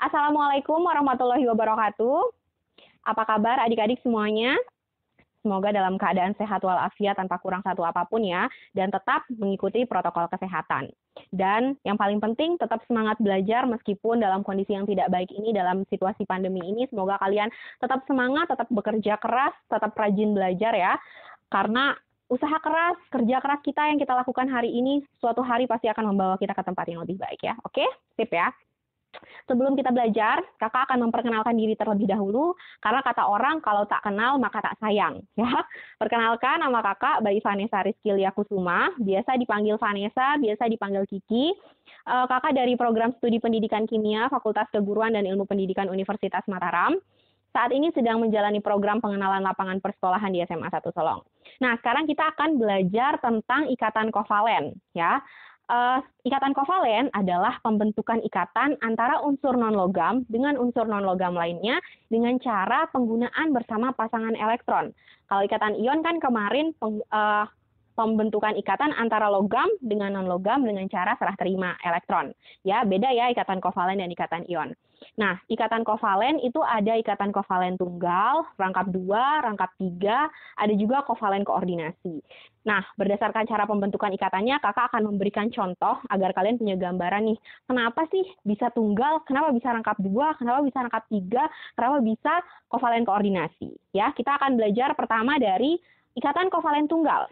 Assalamualaikum warahmatullahi wabarakatuh. Apa kabar adik-adik semuanya? Semoga dalam keadaan sehat walafiat tanpa kurang satu apapun ya, dan tetap mengikuti protokol kesehatan. Dan yang paling penting tetap semangat belajar meskipun dalam kondisi yang tidak baik ini, dalam situasi pandemi ini, semoga kalian tetap semangat, tetap bekerja keras, tetap rajin belajar ya. Karena usaha keras, kerja keras kita yang kita lakukan hari ini, suatu hari pasti akan membawa kita ke tempat yang lebih baik ya. Oke, sip ya. Sebelum kita belajar, kakak akan memperkenalkan diri terlebih dahulu, karena kata orang kalau tak kenal maka tak sayang. Ya, perkenalkan nama kakak Bayi Vanessa Rizky Liakusuma, biasa dipanggil Vanessa, biasa dipanggil Kiki. Kakak dari program studi pendidikan kimia Fakultas Keguruan dan Ilmu Pendidikan Universitas Mataram. Saat ini sedang menjalani program pengenalan lapangan persekolahan di SMA 1 Solong. Nah, sekarang kita akan belajar tentang ikatan kovalen, ya. Ikatan kovalen adalah pembentukan ikatan antara unsur non-logam dengan unsur non-logam lainnya dengan cara penggunaan bersama pasangan elektron. Kalau ikatan ion kan kemarin pembentukan ikatan antara logam dengan non-logam dengan cara serah terima elektron. Ya, beda ya ikatan kovalen dan ikatan ion. Nah, ikatan kovalen itu ada ikatan kovalen tunggal, rangkap 2, rangkap 3, ada juga kovalen koordinasi. Nah, berdasarkan cara pembentukan ikatannya, kakak akan memberikan contoh agar kalian punya gambaran nih, kenapa sih bisa tunggal, kenapa bisa rangkap 2, kenapa bisa rangkap 3, kenapa bisa kovalen koordinasi. Ya, kita akan belajar pertama dari ikatan kovalen tunggal.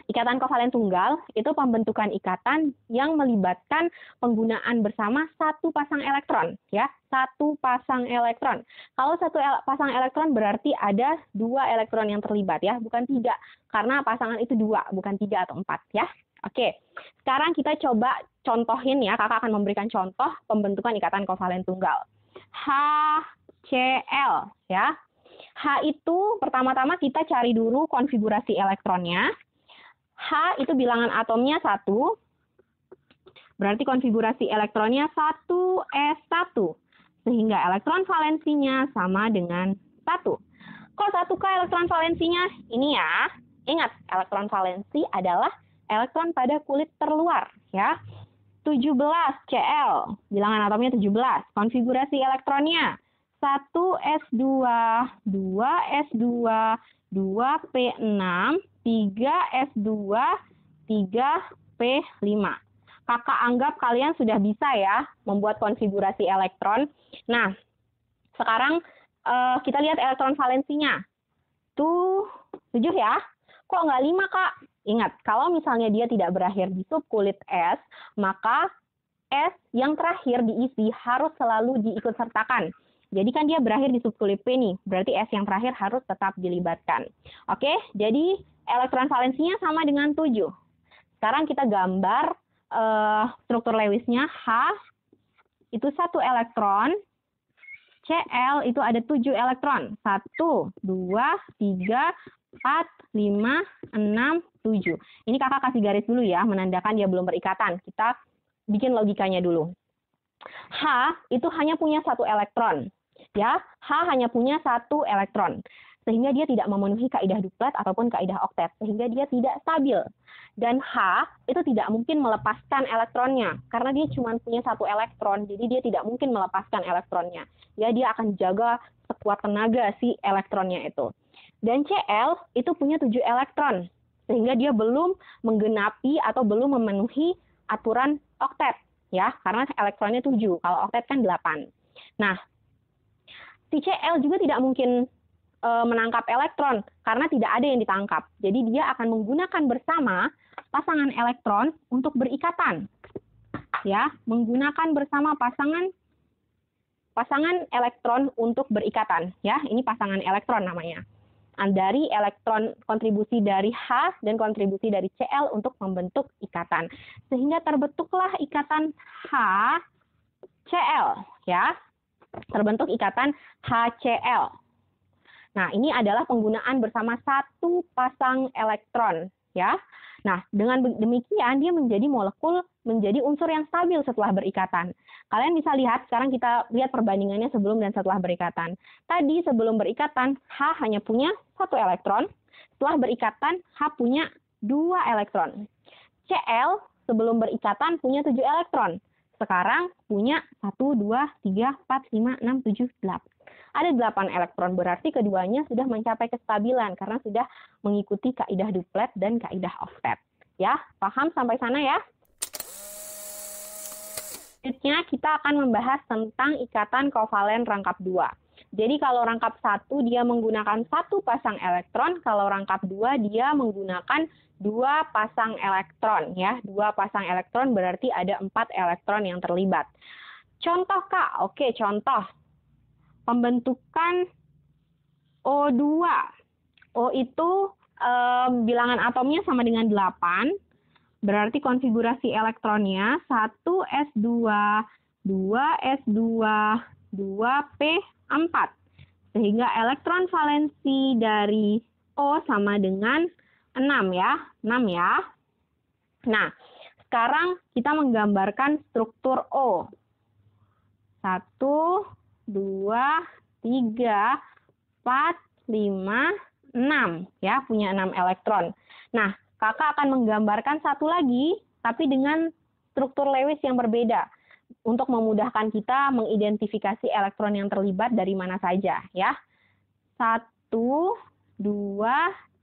Ikatan kovalen tunggal itu pembentukan ikatan yang melibatkan penggunaan bersama satu pasang elektron, ya, satu pasang elektron. Kalau satu pasang elektron berarti ada 2 elektron yang terlibat, ya, bukan 3, karena pasangan itu 2, bukan 3 atau 4, ya. Oke, sekarang kita coba contohin ya, kakak akan memberikan contoh pembentukan ikatan kovalen tunggal. HCl, ya. H itu pertama-tama kita cari dulu konfigurasi elektronnya. H itu bilangan atomnya 1, berarti konfigurasi elektronnya 1s1, sehingga elektron valensinya sama dengan 1. Kok 1K elektron valensinya? Ini ya, ingat elektron valensi adalah elektron pada kulit terluar, ya. 17 Cl, bilangan atomnya 17, konfigurasi elektronnya 1s2, 2s2, 2p6, 3s2, 3p5. Kakak anggap kalian sudah bisa ya membuat konfigurasi elektron. Nah, sekarang kita lihat elektron valensinya. Tuh, 7 ya. Kok nggak 5, Kak? Ingat, kalau misalnya dia tidak berakhir di subkulit S, maka S yang terakhir diisi harus selalu diikutsertakan. Jadi kan dia berakhir di subkulit P nih, berarti S yang terakhir harus tetap dilibatkan. Oke, jadi elektron valensinya sama dengan 7. Sekarang kita gambar struktur Lewisnya. H itu 1 elektron, Cl itu ada 7 elektron. 1, 2, 3, 4, 5, 6, 7. Ini kakak kasih garis dulu ya, menandakan dia belum berikatan. Kita bikin logikanya dulu. H itu hanya punya 1 elektron. Ya, H hanya punya 1 elektron, sehingga dia tidak memenuhi kaidah duplet ataupun kaidah oktet, sehingga dia tidak stabil. Dan H itu tidak mungkin melepaskan elektronnya, karena dia cuma punya 1 elektron, jadi dia tidak mungkin melepaskan elektronnya. Ya, dia akan jaga sekuat tenaga si elektronnya itu. Dan Cl itu punya 7 elektron, sehingga dia belum menggenapi atau belum memenuhi aturan oktet, ya, karena elektronnya 7, kalau oktet kan 8. Nah, si Cl juga tidak mungkin menangkap elektron karena tidak ada yang ditangkap. Jadi dia akan menggunakan bersama pasangan elektron untuk berikatan. Ya, menggunakan bersama pasangan elektron untuk berikatan, ya. Ini pasangan elektron namanya. Dari elektron kontribusi dari H dan kontribusi dari Cl untuk membentuk ikatan. Sehingga terbentuklah ikatan HCl, ya. Terbentuk ikatan HCl. Nah, ini adalah penggunaan bersama 1 pasang elektron, ya. Nah, dengan demikian dia menjadi molekul, menjadi unsur yang stabil setelah berikatan. Kalian bisa lihat, sekarang kita lihat perbandingannya sebelum dan setelah berikatan. Tadi sebelum berikatan, H hanya punya 1 elektron, setelah berikatan H punya 2 elektron. Cl sebelum berikatan punya 7 elektron, sekarang punya 1, 2, 3, 4, 5, 6, 7, 8. Ada 8 elektron, berarti keduanya sudah mencapai kestabilan karena sudah mengikuti kaidah duplet dan kaidah oktet. Ya, paham sampai sana ya? Selanjutnya kita akan membahas tentang ikatan kovalen rangkap 2. Jadi kalau rangkap 1 dia menggunakan 1 pasang elektron, kalau rangkap 2 dia menggunakan 2 pasang elektron ya. 2 pasang elektron berarti ada 4 elektron yang terlibat. Contoh Kak, oke contoh. Pembentukan O2. O itu bilangan atomnya sama dengan 8. Berarti konfigurasi elektronnya 1s2, 2s2, 2p4. Sehingga elektron valensi dari O sama dengan 6 ya. 6 ya. Nah, sekarang kita menggambarkan struktur O. 1, 2, 3, 4, 5, 6. Ya, punya 6 elektron. Nah, Kakak akan menggambarkan satu lagi, tapi dengan struktur Lewis yang berbeda. Untuk memudahkan kita mengidentifikasi elektron yang terlibat dari mana saja. Ya. 1, 2,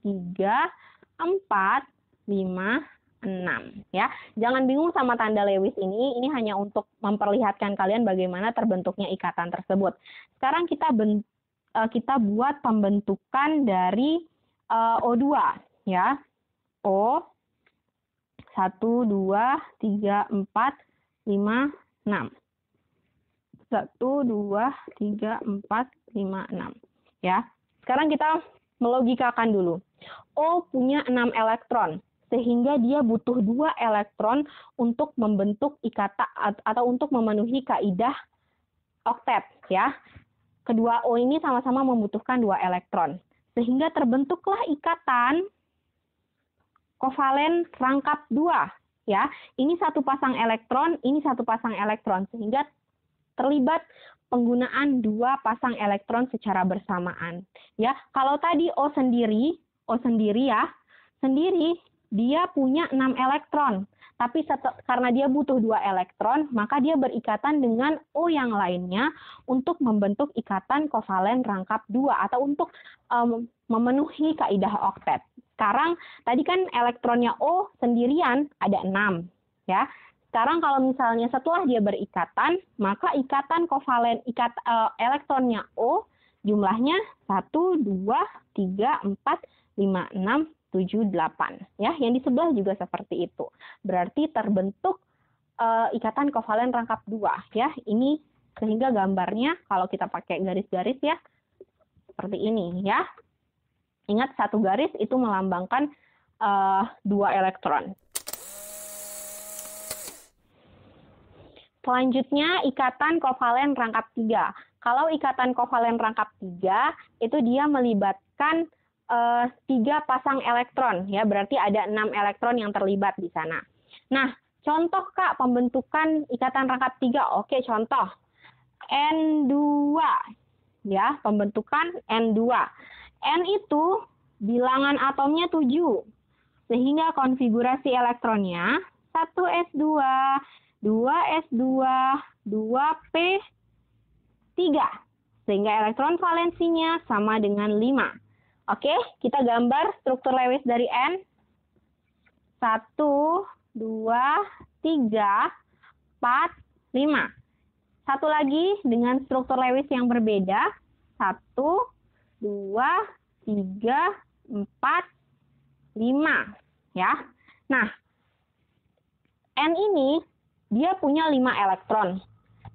3, 4, 5, 6. Ya. Jangan bingung sama tanda Lewis ini hanya untuk memperlihatkan kalian bagaimana terbentuknya ikatan tersebut. Sekarang kita buat pembentukan dari O2. Ya. O 1, 2, 3, 4, 5, 6. 1, 2, 3, 4, 5, 6. Ya. Sekarang kita melogikakan dulu. O punya 6 elektron, sehingga dia butuh 2 elektron untuk membentuk ikatan atau untuk memenuhi kaidah oktet. Ya. Kedua O ini sama-sama membutuhkan 2 elektron. Sehingga terbentuklah ikatan kovalen rangkap 2 ya. Ini satu pasang elektron, ini satu pasang elektron sehingga terlibat penggunaan 2 pasang elektron secara bersamaan. Ya, kalau tadi O sendiri ya, sendiri dia punya 6 elektron. Tapi karena dia butuh 2 elektron, maka dia berikatan dengan O yang lainnya untuk membentuk ikatan kovalen rangkap 2 atau untuk memenuhi kaidah oktet. Sekarang tadi kan elektronnya O sendirian ada 6 ya. Sekarang kalau misalnya setelah dia berikatan, maka ikatan kovalen elektronnya O jumlahnya 1, 2, 3, 4, 5, 6, 7, 8 ya. Yang di sebelah juga seperti itu. Berarti terbentuk ikatan kovalen rangkap 2 ya. Ini sehingga gambarnya kalau kita pakai garis-garis ya seperti ini ya. Ingat satu garis itu melambangkan 2 elektron. Selanjutnya ikatan kovalen rangkap 3. Kalau ikatan kovalen rangkap 3 itu dia melibatkan 3 pasang elektron ya, berarti ada 6 elektron yang terlibat di sana. Nah, contoh Kak pembentukan ikatan rangkap 3. Oke, contoh N2 ya, pembentukan N2. N itu bilangan atomnya 7. Sehingga konfigurasi elektronnya 1s2, 2s2, 2p3. Sehingga elektron valensinya sama dengan 5. Oke, kita gambar struktur Lewis dari N. 1, 2, 3, 4, 5. Satu lagi dengan struktur Lewis yang berbeda. 1, 2, 3, 4, 5. Ya. Nah, N ini dia punya 5 elektron.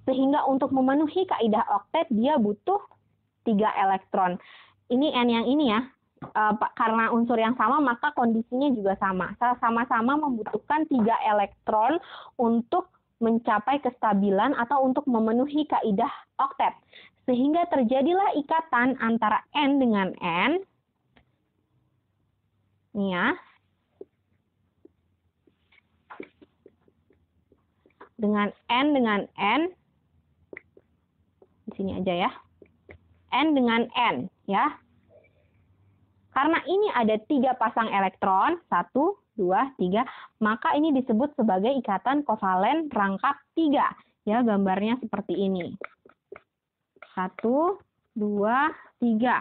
Sehingga untuk memenuhi kaidah oktet dia butuh 3 elektron. Ini N yang ini ya. Karena unsur yang sama maka kondisinya juga sama. Sama-sama membutuhkan 3 elektron untuk mencapai kestabilan atau untuk memenuhi kaidah oktet. Sehingga terjadilah ikatan antara N dengan N. Ini ya. Dengan N. Di sini aja ya. N dengan N ya. Karena ini ada 3 pasang elektron, 1, 2, 3. Maka ini disebut sebagai ikatan kovalen rangkap 3. Ya, gambarnya seperti ini. 1, 2, 3.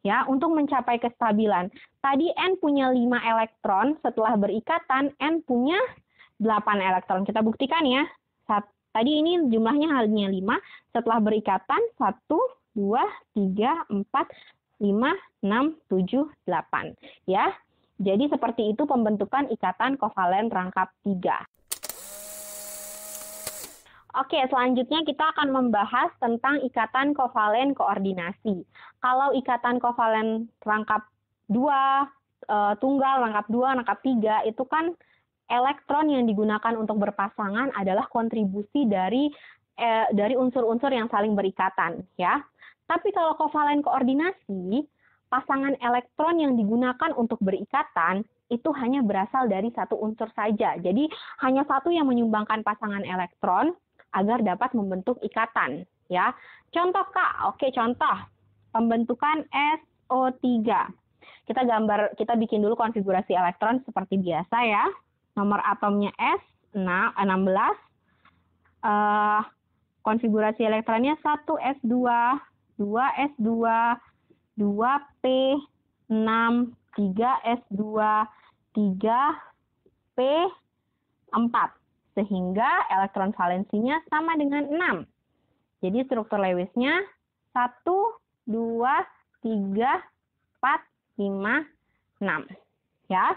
Ya, untuk mencapai kestabilan. Tadi N punya 5 elektron, setelah berikatan N punya 8 elektron. Kita buktikan ya. Tadi ini jumlahnya hanya 5, setelah berikatan 1, 2, 3, 4, 5, 6, 7, 8. Ya, jadi seperti itu pembentukan ikatan kovalen rangkap 3. Oke, selanjutnya kita akan membahas tentang ikatan kovalen koordinasi. Kalau ikatan kovalen rangkap 2, tunggal, rangkap 2, rangkap 3, itu kan elektron yang digunakan untuk berpasangan adalah kontribusi dari unsur-unsur yang saling berikatan, ya. Tapi kalau kovalen koordinasi, pasangan elektron yang digunakan untuk berikatan itu hanya berasal dari satu unsur saja. Jadi hanya satu yang menyumbangkan pasangan elektron agar dapat membentuk ikatan, ya. Contoh Kak, oke contoh pembentukan SO3. Kita bikin dulu konfigurasi elektron seperti biasa ya. Nomor atomnya S16. Konfigurasi elektronnya 1s2, 2s2, 2p6, 3s2, 3p4. Sehingga elektron valensinya sama dengan 6. Jadi struktur Lewisnya 1, 2, 3, 4, 5, 6. Ya.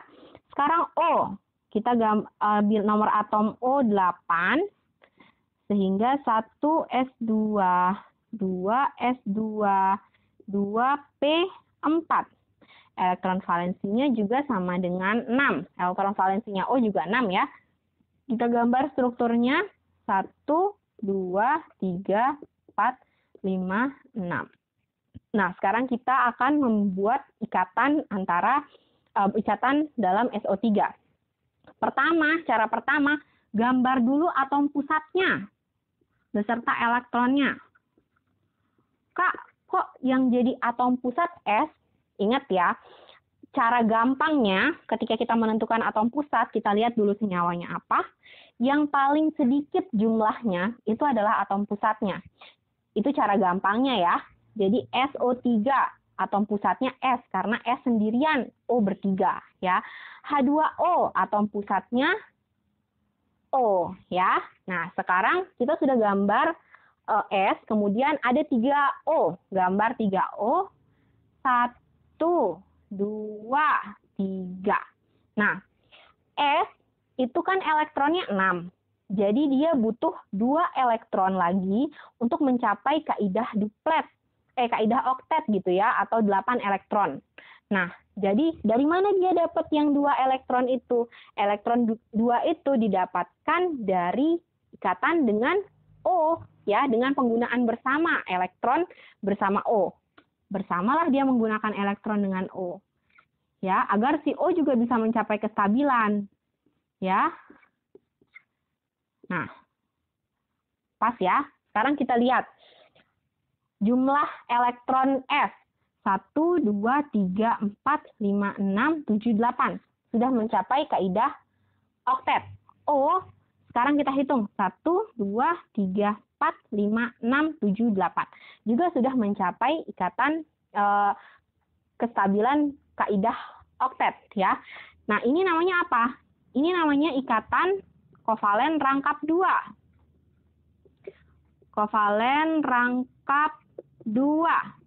Sekarang O. Kita ambil nomor atom O8. Sehingga 1s2, 2s2, 2p4. Elektron valensinya juga sama dengan 6. Elektron valensinya O juga 6 ya. Kita gambar strukturnya 1, 2, 3, 4, 5, 6. Nah, sekarang kita akan membuat ikatan dalam SO3. Cara pertama, gambar dulu atom pusatnya beserta elektronnya. Kak, kok yang jadi atom pusat S? Ingat ya, cara gampangnya ketika kita menentukan atom pusat, kita lihat dulu senyawanya apa. Yang paling sedikit jumlahnya itu adalah atom pusatnya. Itu cara gampangnya ya. Jadi SO3, atom pusatnya S karena S sendirian, O bertiga ya. H2O, atom pusatnya O ya. Nah, sekarang kita sudah gambar S, kemudian ada 3O. Gambar 3O. 1, 2, 3. Nah, S itu kan elektronnya 6. Jadi dia butuh 2 elektron lagi untuk mencapai kaidah kaidah oktet gitu ya, atau 8 elektron. Nah, jadi dari mana dia dapat yang 2 elektron itu? Elektron 2 itu didapatkan dari ikatan dengan O, ya, dengan penggunaan bersama elektron bersama O. Bersamalah dia menggunakan elektron dengan O. Ya, agar si O juga bisa mencapai kestabilan. Ya. Nah, pas ya. Sekarang kita lihat jumlah elektron S. 1, 2, 3, 4, 5, 6, 7, 8. Sudah mencapai kaidah oktet. O, sekarang kita hitung. 1, 2, 3, 4, 5, 6, 7, 8. Juga sudah mencapai ikatan kestabilan kaidah oktet. Ya. Nah, ini namanya apa? Ini namanya ikatan kovalen rangkap 2. Kovalen rangkap 2.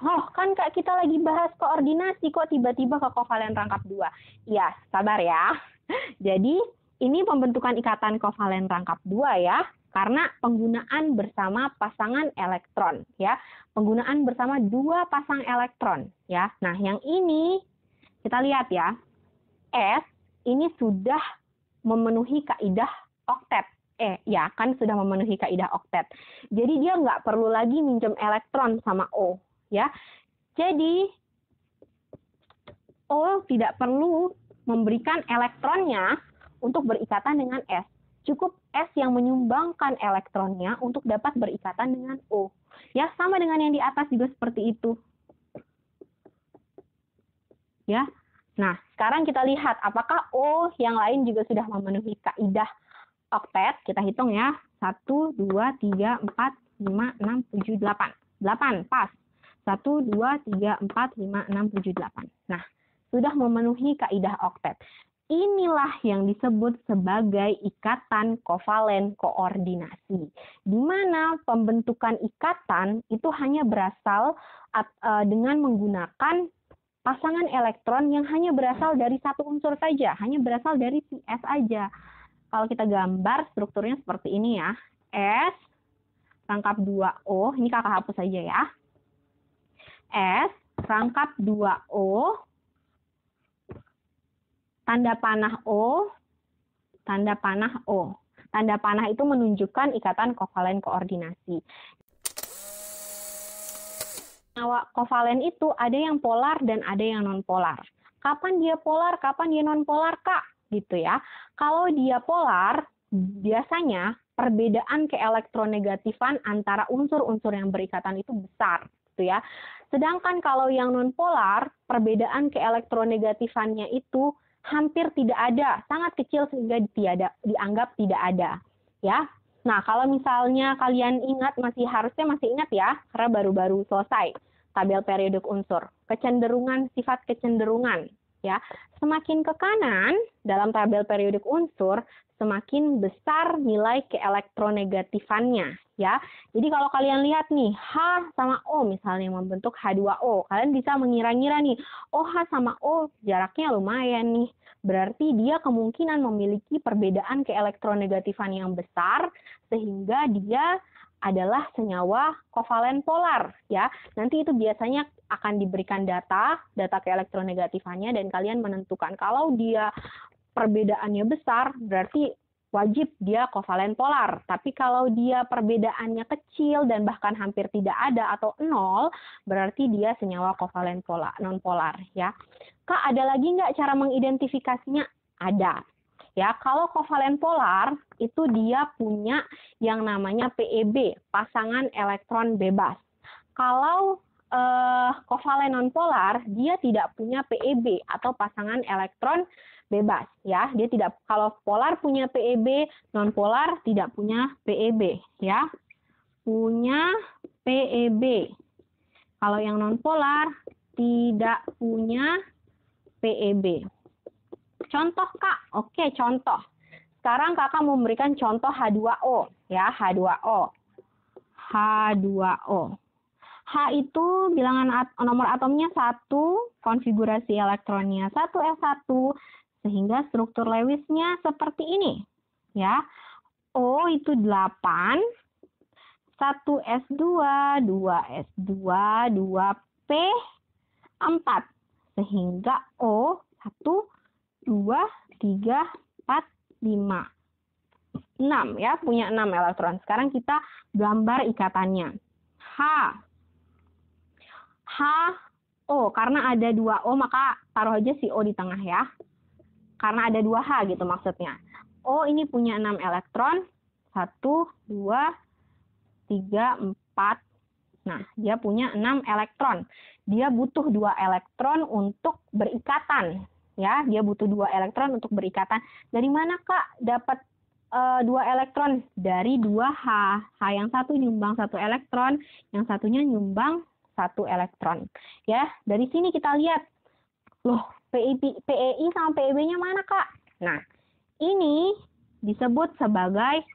Oh, kan Kak, kita lagi bahas koordinasi, kok tiba-tiba ke kovalen rangkap 2? Ya, sabar ya. Jadi, ini pembentukan ikatan kovalen rangkap 2 ya, karena penggunaan bersama pasangan elektron ya. Penggunaan bersama 2 pasang elektron ya. Nah, yang ini kita lihat ya. S ini sudah memenuhi kaidah oktet. Ya kan sudah memenuhi kaidah oktet. Jadi dia nggak perlu lagi minjem elektron sama O. Ya, jadi O tidak perlu memberikan elektronnya untuk berikatan dengan S. Cukup S yang menyumbangkan elektronnya untuk dapat berikatan dengan O. Ya, sama dengan yang di atas juga seperti itu. Ya. Nah, sekarang kita lihat apakah O yang lain juga sudah memenuhi kaidah oktet. Kita hitung ya. 1, 2, 3, 4, 5, 6, 7, 8. 8, pas. 1, 2, 3, 4, 5, 6, 7, 8. Nah, sudah memenuhi kaidah oktet. Inilah yang disebut sebagai ikatan kovalen koordinasi, di mana pembentukan ikatan itu hanya berasal dengan menggunakan pasangan elektron yang hanya berasal dari satu unsur saja, hanya berasal dari si S aja. Kalau kita gambar strukturnya seperti ini ya, S rangkap 2O, ini kakak hapus saja ya. S rangkap 2O, tanda panah O, tanda panah O. Tanda panah itu menunjukkan ikatan kovalen koordinasi. Senyawa kovalen itu ada yang polar dan ada yang nonpolar. Kapan dia polar, kapan dia nonpolar, Kak? Gitu ya. Kalau dia polar, biasanya perbedaan keelektronegatifan antara unsur-unsur yang berikatan itu besar, gitu ya. Sedangkan kalau yang nonpolar, perbedaan keelektronegatifannya itu hampir tidak ada, sangat kecil sehingga dianggap tidak ada, ya. Nah, kalau misalnya kalian ingat, harusnya masih ingat ya, karena baru-baru selesai tabel periodik unsur. Sifat kecenderungan, ya. Semakin ke kanan dalam tabel periodik unsur, semakin besar nilai keelektronegatifannya, ya. Jadi kalau kalian lihat nih, H sama O misalnya membentuk H2O, kalian bisa mengira-ngira nih, oh H sama O jaraknya lumayan nih. Berarti dia kemungkinan memiliki perbedaan keelektronegatifan yang besar, sehingga dia adalah senyawa kovalen polar, ya. Nanti itu biasanya akan diberikan data keelektronegatifannya, dan kalian menentukan kalau dia perbedaannya besar, berarti wajib dia kovalen polar. Tapi kalau dia perbedaannya kecil dan bahkan hampir tidak ada atau nol, berarti dia senyawa kovalen non-polar, ya. Kak, ada lagi nggak cara mengidentifikasinya? Ada. Ya, kalau kovalen polar itu dia punya yang namanya PEB, pasangan elektron bebas. Kalau kovalen nonpolar, dia tidak punya PEB atau pasangan elektron bebas, ya. Dia tidak, kalau polar punya PEB, nonpolar tidak punya PEB, ya. Punya PEB. Kalau yang nonpolar tidak punya PEB. Contoh, Kak. Oke, contoh. Sekarang Kakak mau memberikan contoh H2O, ya, H2O. H2O. H itu bilangan nomor atomnya 1, konfigurasi elektronnya 1s1, sehingga struktur Lewisnya seperti ini, ya. O itu 8, 1s2, 2s2, 2p, 4. Sehingga O 1, 2, 3, 4, 5. 6 ya, punya 6 elektron. Sekarang kita gambar ikatannya. O, karena ada 2 O maka taruh aja si O di tengah ya. Karena ada 2 H gitu maksudnya. O ini punya 6 elektron. 1, 2, 3, 4. Nah, dia punya 6 elektron. Dia butuh 2 elektron untuk berikatan. Ya, dia butuh 2 elektron untuk berikatan. Dari mana, Kak, dapat 2 elektron? Dari 2H. H yang satu nyumbang 1 elektron, yang satunya nyumbang 1 elektron. Ya, dari sini kita lihat. Loh, PEI sama PEB-nya mana, Kak? Nah, ini disebut sebagai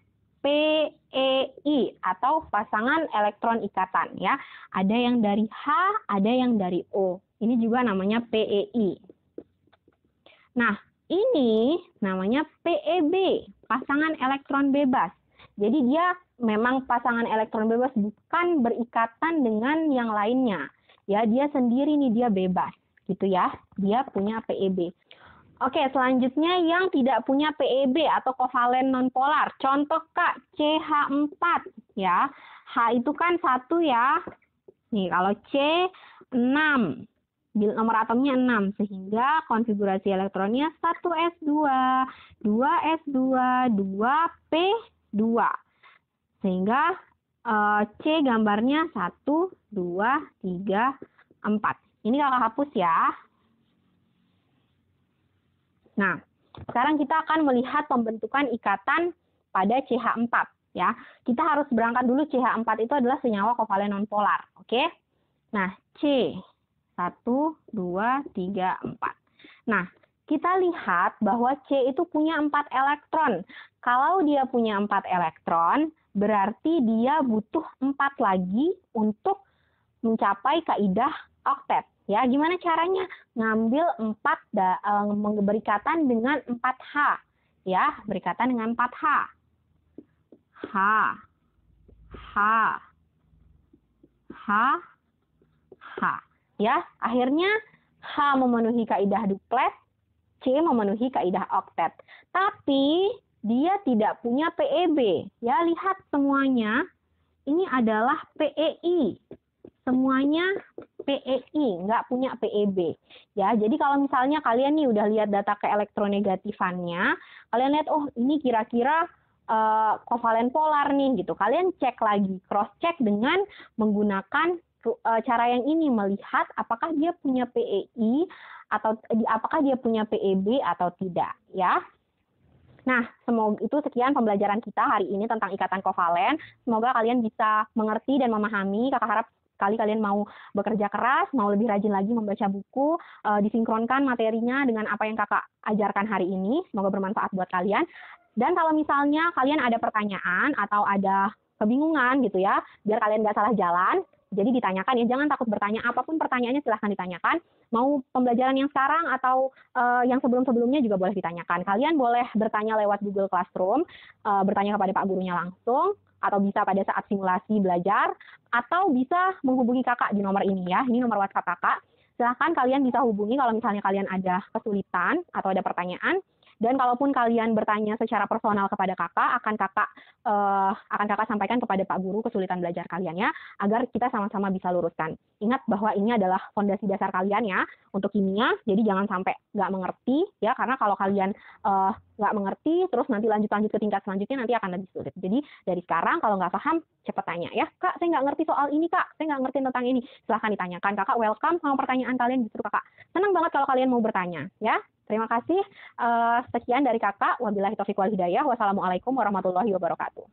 PEI atau pasangan elektron ikatan ya. Ada yang dari H, ada yang dari O. Ini juga namanya PEI. Nah, ini namanya PEB, pasangan elektron bebas. Jadi dia memang pasangan elektron bebas, bukan berikatan dengan yang lainnya. Ya, dia sendiri nih, dia bebas gitu ya. Dia punya PEB. Oke, selanjutnya yang tidak punya PEB atau kovalen nonpolar. Contoh, Kak, CH4 ya. H itu kan 1 ya. Nih, kalau C 6. Nomor atomnya 6, sehingga konfigurasi elektronnya 1s2, 2s2, 2p2. Sehingga C gambarnya 1, 2, 3, 4. Ini Kakak hapus ya. Nah, sekarang kita akan melihat pembentukan ikatan pada CH4 ya. Kita harus berangkat dulu CH4 itu adalah senyawa kovalen nonpolar, oke? Nah, C 1 2 3 4. Nah, kita lihat bahwa C itu punya 4 elektron. Kalau dia punya 4 elektron, berarti dia butuh 4 lagi untuk mencapai kaidah oktet. Ya, gimana caranya? Ngambil 4 berikatan dengan 4H. Ya, berikatan dengan 4H. H, H, H, H. Ya, akhirnya H memenuhi kaidah duplet, C memenuhi kaidah oktet. Tapi dia tidak punya PEB. Ya, lihat semuanya. Ini adalah PEI. Semuanya PEI, nggak punya PEB. Ya, jadi kalau misalnya kalian nih udah lihat data keelektronegatifannya, kalian lihat, oh ini kira-kira kovalen polar nih gitu. Kalian cek lagi, cross check dengan menggunakan cara yang ini, melihat apakah dia punya PEI atau apakah dia punya PEB atau tidak, ya. Nah, semoga itu sekian pembelajaran kita hari ini tentang ikatan kovalen. Semoga kalian bisa mengerti dan memahami. Kakak harap kalian mau bekerja keras, mau lebih rajin lagi membaca buku, disinkronkan materinya dengan apa yang kakak ajarkan hari ini. Semoga bermanfaat buat kalian. Dan kalau misalnya kalian ada pertanyaan atau ada kebingungan gitu ya, biar kalian nggak salah jalan, jadi ditanyakan ya, jangan takut bertanya. Apapun pertanyaannya silahkan ditanyakan. Mau pembelajaran yang sekarang atau yang sebelum-sebelumnya juga boleh ditanyakan. Kalian boleh bertanya lewat Google Classroom, bertanya kepada Pak Gurunya langsung, atau bisa pada saat simulasi belajar, atau bisa menghubungi kakak di nomor ini ya. Ini nomor WhatsApp kakak. Silahkan kalian bisa hubungi kalau misalnya kalian ada kesulitan atau ada pertanyaan. Dan kalaupun kalian bertanya secara personal kepada kakak, akan kakak sampaikan kepada Pak Guru kesulitan belajar kalian ya, agar kita sama-sama bisa luruskan. Ingat bahwa ini adalah fondasi dasar kalian ya untuk kimia, jadi jangan sampai nggak mengerti ya, karena kalau kalian nggak mengerti, terus nanti lanjut ke tingkat selanjutnya nanti akan lebih sulit. Jadi dari sekarang kalau nggak paham, cepat tanya ya, Kak, saya nggak ngerti soal ini, Kak, saya nggak ngerti tentang ini. Silahkan ditanyakan, kakak welcome sama pertanyaan kalian, justru kakak senang banget kalau kalian mau bertanya ya. Terima kasih. Sekian dari kakak. Wabillahi taufiq wal hidayah. Wassalamualaikum warahmatullahi wabarakatuh.